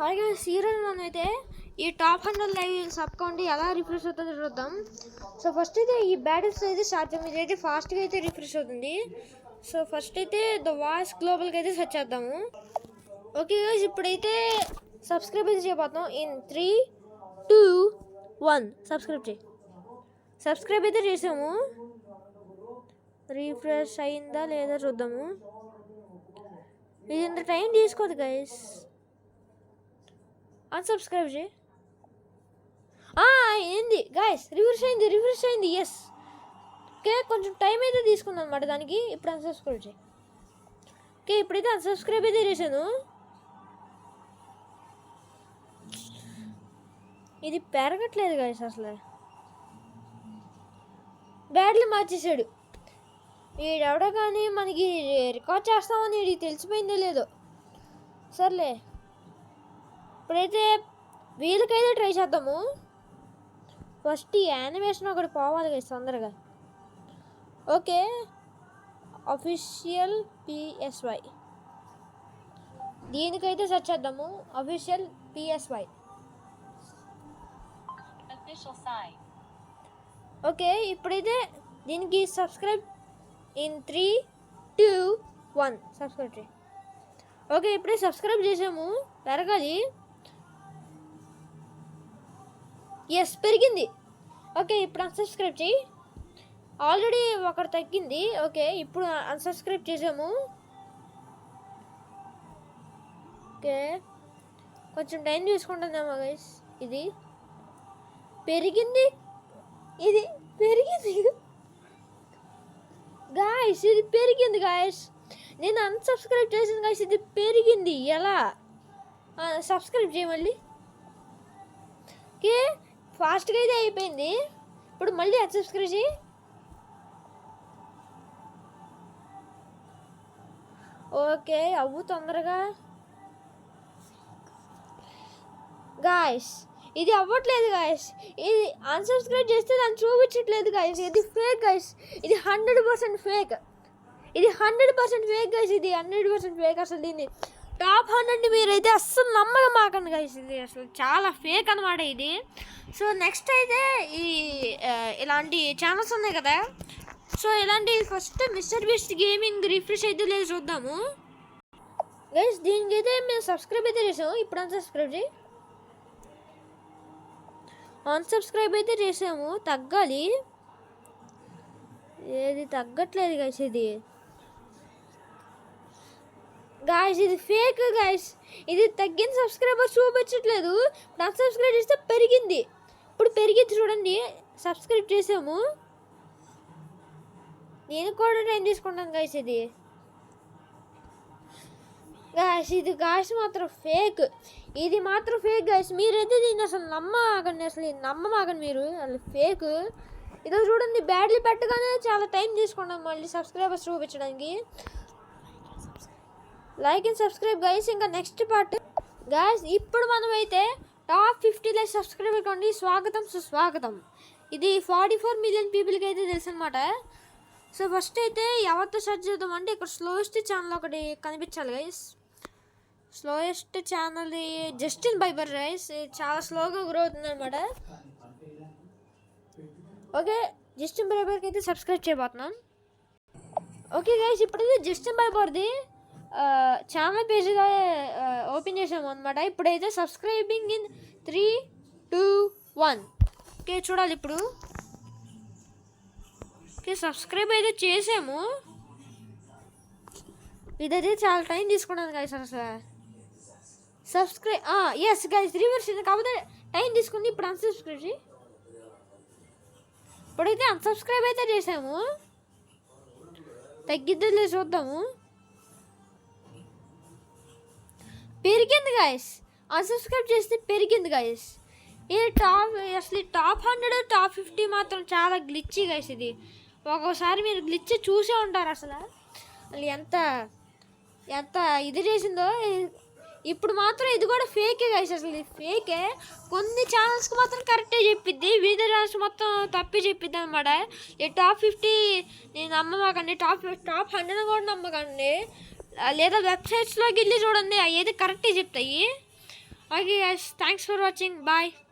అలాగే సీరియల్లోనైతే ఈ top 100 live sub count ఎలా రిఫ్రెష్ అవుతుందో చూద్దాం. సో ఫస్ట్ అయితే ఈ బ్యాటిల్స్ అయితే స్టార్ట్ చేద్దాం. ఇదైతే ఫాస్ట్గా అయితే రిఫ్రెష్ అవుతుంది. సో ఫస్ట్ అయితే ద వాయిస్ గ్లోబల్కి అయితే సెర్చ్ చేద్దాము. ఓకే గైస్, ఇప్పుడైతే సబ్స్క్రైబ్ అయితే చేయబోతున్నాం. ఇన్ 3, 2, 1 సబ్స్క్రైబ్ అయితే చేసాము. రిఫ్రెష్ అయిందా లేదా చూద్దాము. ఇది ఇంత టైం తీసుకోదు గైస్. అన్సబ్స్క్రైబ్ చేయి. ఏంది గైస్, రిఫ్రెష్ అయింది. ఎస్, ఓకే, కొంచెం టైం అయితే తీసుకుంది అనమాట దానికి. ఇప్పుడు అన్సబ్స్క్రైబ్ చేయి. ఓకే, ఇప్పుడైతే అన్సబ్స్క్రైబ్ అయితే చేశాను. ఇది పెరగట్లేదు గైస్, అసలు బ్యాడ్లు మార్చేసాడు వీడెవడో. కానీ మనకి రికార్డ్ చేస్తామని వీడికి తెలిసిపోయిందో లేదో. సర్లే, ఇప్పుడైతే వీళ్ళకైతే ట్రై చేద్దాము. ఫస్ట్ ఈ యానిమేషన్ ఒకటి పోవాలి కదా తొందరగా. ఓకే, అఫీషియల్ PSY దీనికైతే సెర్చ్ చేద్దాము. Official PSY. ఓకే, ఇప్పుడైతే దీనికి సబ్స్క్రైబ్ ఇన్ 3, 2, 1 సబ్స్క్రైబ్ చేయి. ఓకే, ఇప్పుడే సబ్స్క్రైబ్ చేసాము. పెరగాలి. ఎస్, పెరిగింది. ఓకే, ఇప్పుడు అన్సబ్స్క్రైబ్ చేయి. ఆల్రెడీ ఒకటి తగ్గింది. ఓకే, ఇప్పుడు అన్సబ్స్క్రైబ్ చేసాము. ఓకే, కొంచెం టైం తీసుకుంటుందేమో గైస్. ఇది పెరిగింది గాయస్, ఇది పెరిగింది గాయస్. నేను అన్సబ్స్క్రైబ్ చేసింది గాయస్, ఇది పెరిగింది. ఎలా సబ్స్క్రైబ్ చేయ మళ్ళీ. ఓకే, ఫాస్ట్గా అయితే అయిపోయింది. ఇప్పుడు మళ్ళీ అన్సబ్స్క్రైబ్ చేయి. ఓకే, అవ్వు తొందరగా గాయస్. ఇది అవ్వట్లేదు గాయస్. ఇది అన్సబ్స్క్రైబ్ చేస్తే దాన్ని చూపించట్లేదు గాయస్. ఇది ఫేక్ గాయస్. ఇది 100% ఫేక్. ఇది 100% ఫేక్ గాయస్. ఇది 100% ఫేక్. అసలు దీన్ని టాప్ 100 మీరైతే అస్సలు నమ్మకమాకండి గాయస్. ఇది అసలు చాలా ఫేక్ అనమాట ఇది. సో నెక్స్ట్ అయితే ఈ ఇలాంటి ఛానల్స్ ఉన్నాయి కదా. సో ఇలాంటి first mister beast gaming refresh అయితే లేదు చూద్దాము గైస్. దీనికైతే మేము సబ్స్క్రైబ్ అయితే చేసాము. ఇప్పుడు అన్సబ్స్క్రైబ్ చేయి. అన్సబ్స్క్రైబ్ అయితే చేసాము. తగ్గాలి. ఏది తగ్గట్లేదు గైస్. ఇది గాయస్, ఇది ఫేక్ గాయస్. ఇది తగ్గిన సబ్స్క్రైబర్ చూపించట్లేదు. ఇప్పుడు అన్సబ్స్క్రైబ్ చేస్తే పెరిగింది. ఇప్పుడు పెరిగింది చూడండి. సబ్స్క్రైబ్ చేసాము. నేను కూడా టైం తీసుకుంటాను గాయస్. ఇది గాయస్, ఇది గాయస్ మాత్రం ఫేక్. ఇది మాత్రం ఫేక్ గాయస్. మీరైతే దీన్ని అసలు నమ్మమాకండి. అసలు నమ్మమాకండి మీరు. అసలు ఫేక్. ఇదో చూడండి, బ్యాడ్లీ పెట్టగానే చాలా టైం తీసుకున్నాం మళ్ళీ సబ్స్క్రైబర్స్ చూపించడానికి. Like and subscribe guys. ఇంకా నెక్స్ట్ పార్ట్ గైస్. ఇప్పుడు మనమైతే టాప్ 50 లైక్ సబ్స్క్రైబర్ కొండి స్వాగతం సుస్వాగతం. ఇది 44 మిలియన్ పీపుల్కి అయితే తెలుసు అనమాట. సో ఫస్ట్ అయితే ఎవరితో సెర్చ్ చేద్దాం అంటే ఇక్కడ స్లోయెస్ట్ ఛానల్ ఒకటి కనిపించాలి guys. Slowest channel Justin Bieber guys. చాలా స్లోగా గ్రో అవుతుంది అనమాట. ఓకే, జస్టిన్ బైబర్కి అయితే సబ్స్క్రైబ్ చేయబోతున్నాం. ఓకే గైస్, ఇప్పుడైతే జస్టిన్ బైబర్ది ఛానల్ పేజ్ ఓపెన్ చేసాము అనమాట. ఇప్పుడైతే సబ్స్క్రైబింగ్ ఇన్ 3, 2, 1. ఓకే, చూడాలి ఇప్పుడు. ఓకే, సబ్స్క్రైబ్ అయితే చేసాము. ఇదైతే చాలా టైం తీసుకున్నాను గైస్. అసలు సబ్స్క్రైబ్ ఎస్ గైస్, రివర్స్ కాకపోతే టైం తీసుకుంది. ఇప్పుడు అన్సబ్స్క్రైబ్ చేయి. ఇప్పుడైతే అన్సబ్స్క్రైబ్ అయితే చేసాము. తగ్గిద్దిలే చూద్దాము. పెరిగింది గాయస్. అన్సబ్స్క్రైబ్ చేస్తే పెరిగింది గాయస్. ఇది అసలు టాప్ 100 టాప్ 50 మాత్రం చాలా గ్లిచ్చి గాయస్. ఇది ఒక్కోసారి మీరు గ్లిచ్ చూసే ఉంటారు. అసలు ఎంత ఇది చేసిందో. ఇప్పుడు మాత్రం ఇది కూడా ఫేకే గాయస్. అసలు ఇది ఫేకే. కొన్ని ఛానల్స్కి మాత్రం కరెక్టే చెప్పిద్ది, వీడియో ఛానల్స్ మొత్తం తప్పి చెప్పిద్ది అనమాట. ఈ టాప్ 50 నేను నమ్మమాకండి. టాప్ 100 కూడా నమ్మకండి. లేదా వెబ్సైట్స్లోకి వెళ్ళి చూడండి, అవి అయితే కరెక్టే చెప్తాయి. Okay guys, thanks for watching, bye.